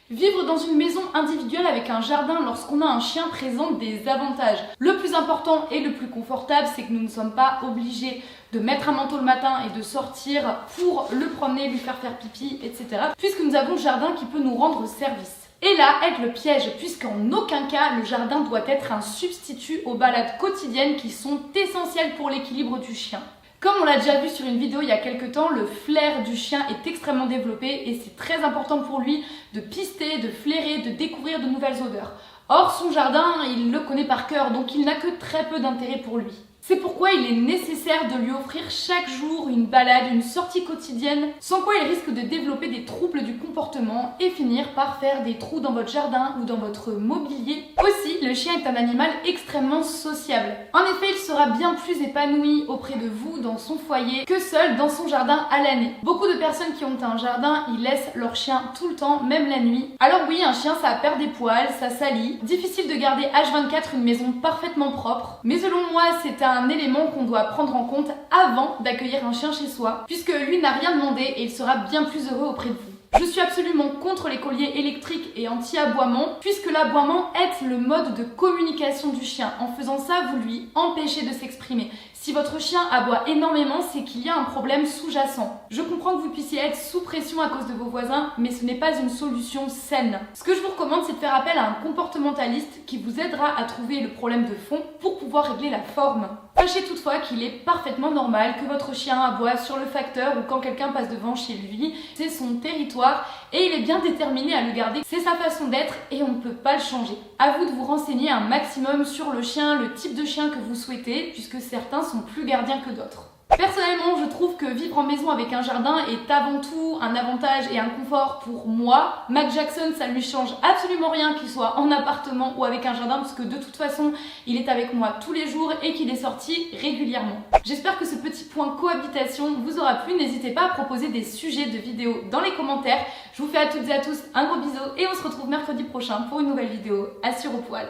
Vivre dans une maison individuelle avec un jardin lorsqu'on a un chien présente des avantages. Le plus important et le plus confortable, c'est que nous ne sommes pas obligés de mettre un manteau le matin et de sortir pour le promener, lui faire pipi, etc. Puisque nous avons le jardin qui peut nous rendre service. Et là est le piège, puisqu'en aucun cas le jardin doit être un substitut aux balades quotidiennes qui sont essentielles pour l'équilibre du chien. Comme on l'a déjà vu sur une vidéo il y a quelques temps, le flair du chien est extrêmement développé et c'est très important pour lui de pister, de flairer, de découvrir de nouvelles odeurs. Or, son jardin, il le connaît par cœur, donc il n'a que très peu d'intérêt pour lui. C'est pourquoi il est nécessaire de lui offrir chaque jour une balade, une sortie quotidienne, sans quoi il risque de développer des troubles du comportement et finir par faire des trous dans votre jardin ou dans votre mobilier. Aussi, le chien est un animal extrêmement sociable. En effet, il sera bien plus épanoui auprès de vous dans son foyer que seul dans son jardin à l'année. Beaucoup de personnes qui ont un jardin, ils laissent leur chien tout le temps, même la nuit. Alors oui, un chien ça perd des poils, ça salit, difficile de garder H24 une maison parfaitement propre, mais selon moi c'est un élément qu'on doit prendre en compte avant d'accueillir un chien chez soi, puisque lui n'a rien demandé et il sera bien plus heureux auprès de vous. Je suis absolument contre les colliers électriques et anti-aboiement, puisque l'aboiement est le mode de communication du chien. En faisant ça, vous lui empêchez de s'exprimer. Si votre chien aboie énormément, c'est qu'il y a un problème sous-jacent. Je comprends que vous puissiez être sous pression à cause de vos voisins, mais ce n'est pas une solution saine. Ce que je vous recommande, c'est de faire appel à un comportementaliste qui vous aidera à trouver le problème de fond pour pouvoir régler la forme. Sachez toutefois qu'il est parfaitement normal que votre chien aboie sur le facteur ou quand quelqu'un passe devant chez lui. C'est son territoire et il est bien déterminé à le garder. C'est sa façon d'être et on ne peut pas le changer. À vous de vous renseigner un maximum sur le chien, le type de chien que vous souhaitez, puisque certains sont plus gardiens que d'autres. Personnellement, je trouve que vivre en maison avec un jardin est avant tout un avantage et un confort pour moi. Mac Jackson, ça lui change absolument rien qu'il soit en appartement ou avec un jardin, parce que de toute façon, il est avec moi tous les jours et qu'il est sorti régulièrement. J'espère que ce petit point cohabitation vous aura plu. N'hésitez pas à proposer des sujets de vidéos dans les commentaires. Je vous fais à toutes et à tous un gros bisou et on se retrouve mercredi prochain pour une nouvelle vidéo à Sur au poil.